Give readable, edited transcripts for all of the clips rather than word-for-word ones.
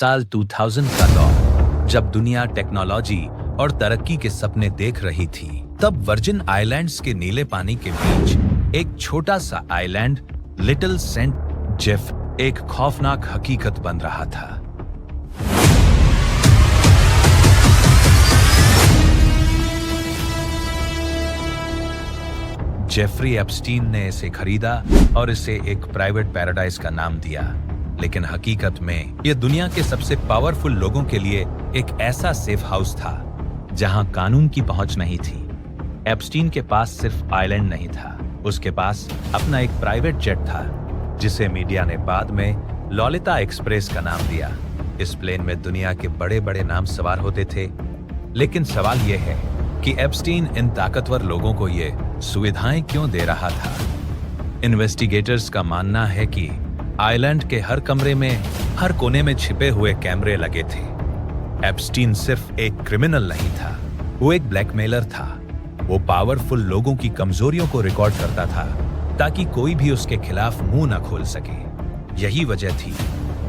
साल 2000 का दौर, जब दुनिया टेक्नोलॉजी और तरक्की के सपने देख रही थी, तब वर्जिन आइलैंड्स के नीले पानी के बीच एक छोटा सा आइलैंड लिटिल सेंट जेफ एक खौफनाक हकीकत बन रहा था। जेफरी एप्स्टीन ने इसे खरीदा और इसे एक प्राइवेट पैराडाइज का नाम दिया, लेकिन हकीकत में यह दुनिया के सबसे पावरफुल लोगों के लिए एक ऐसा सेफ हाउस था जहां कानून की पहुंच नहीं थी। एप्स्टीन के पास सिर्फ आइलैंड नहीं था, उसके पास अपना एक प्राइवेट जेट था जिसे मीडिया ने बाद में लॉलिता एक्सप्रेस का नाम दिया। इस प्लेन में दुनिया के बड़े बड़े नाम सवार होते थे, लेकिन सवाल यह है कि एप्स्टीन इन ताकतवर लोगों को ये सुविधाएं क्यों दे रहा था। इन्वेस्टिगेटर्स का मानना है कि आइलैंड के हर कमरे में, हर कोने में छिपे हुए कैमरे लगे थे। एप्स्टीन सिर्फ एक क्रिमिनल नहीं था, वो एक ब्लैकमेलर था। वो पावरफुल लोगों की कमजोरियों को रिकॉर्ड करता था ताकि कोई भी उसके खिलाफ मुंह न खोल सके। यही वजह थी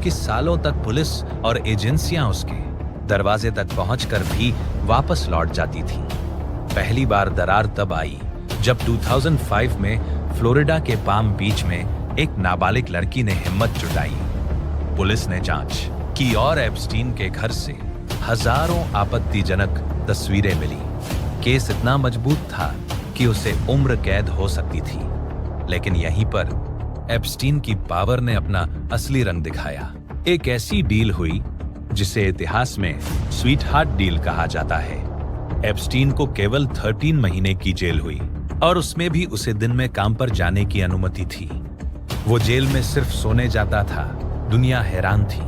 कि सालों तक पुलिस और एजेंसियां उसके दरवाजे तक पहुंचकर भी वापस लौट जाती थी। पहली बार दरार तब आई जब 2005 में फ्लोरिडा के पाम बीच में एक नाबालिग लड़की ने हिम्मत जुटाई। पुलिस ने जांच की और एप्स्टीन के घर से हजारों आपत्तिजनक तस्वीरें मिली। केस इतना मजबूत था कि उसे उम्र कैद हो सकती थी, लेकिन यहीं पर एप्स्टीन की पावर ने अपना असली रंग दिखाया। एक ऐसी डील हुई जिसे इतिहास में स्वीट हार्ट डील कहा जाता है। एप्स्टीन को केवल 13 महीने की जेल हुई और उसमें भी उसे दिन में काम पर जाने की अनुमति थी। वो जेल में सिर्फ सोने जाता था। दुनिया हैरान थी,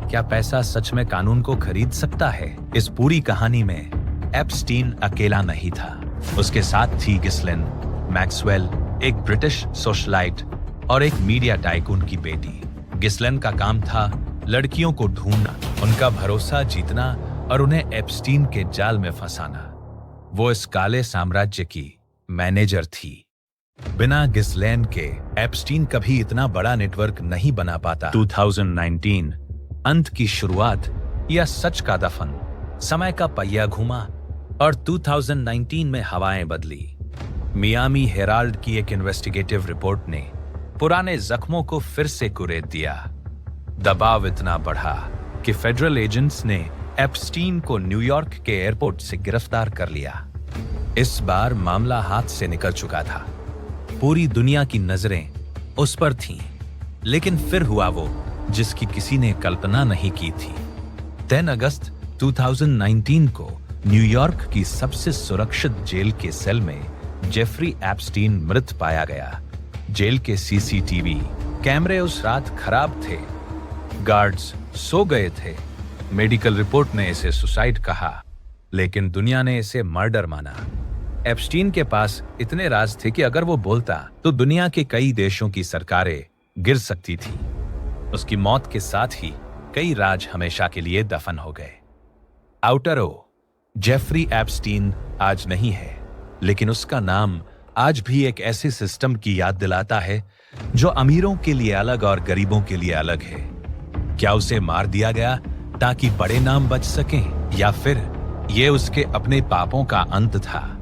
क्या पैसा सच में कानून को खरीद सकता है? इस पूरी कहानी में एप्स्टीन अकेला नहीं था, उसके साथ थी गिस्लेन मैक्सवेल, एक ब्रिटिश सोशलाइट और एक मीडिया टाइकून की बेटी। गिस्लेन का काम था लड़कियों को ढूंढना, उनका भरोसा जीतना और उन्हें एप्स्टीन के जाल में फंसाना। वो इस काले साम्राज्य की मैनेजर थी। बिना गिस्लेन के एप्स्टीन कभी इतना बड़ा नेटवर्क नहीं बना पाता। 2019 अंत की शुरुआत या सच का दफन, समय का पहिया घूमा और 2019 में हवाएं बदली। मियामी हेराल्ड की एक इन्वेस्टिगेटिव रिपोर्ट ने पुराने जख्मों को फिर से कुरेद दिया। दबाव इतना बढ़ा कि फेडरल एजेंट्स ने एप्स्टीन को न्यूयॉर्क के एयरपोर्ट से गिरफ्तार कर लिया। इस बार मामला हाथ से निकल चुका था, पूरी दुनिया की नजरें उस पर थीं, लेकिन फिर हुआ वो जिसकी किसी ने कल्पना नहीं की थी। 10 अगस्त 2019 को न्यूयॉर्क की सबसे सुरक्षित जेल के सेल में जेफरी एप्स्टीन मृत पाया गया। जेल के सीसीटीवी कैमरे उस रात खराब थे, गार्ड्स सो गए थे। मेडिकल रिपोर्ट ने इसे सुसाइड कहा, लेकिन दुनिया ने इसे मर्डर माना। एप्स्टीन के पास इतने राज थे कि अगर वो बोलता तो दुनिया के कई देशों की सरकारें गिर सकती थी। उसकी मौत के साथ ही कई राज हमेशा के लिए दफन हो गए। आउटर ओ जेफरी एप्स्टीन आज नहीं है, लेकिन उसका नाम आज भी एक ऐसे सिस्टम की याद दिलाता है जो अमीरों के लिए अलग और गरीबों के लिए अलग है। क्या उसे मार दिया गया ताकि बड़े नाम बच सकें, या फिर ये उसके अपने पापों का अंत था?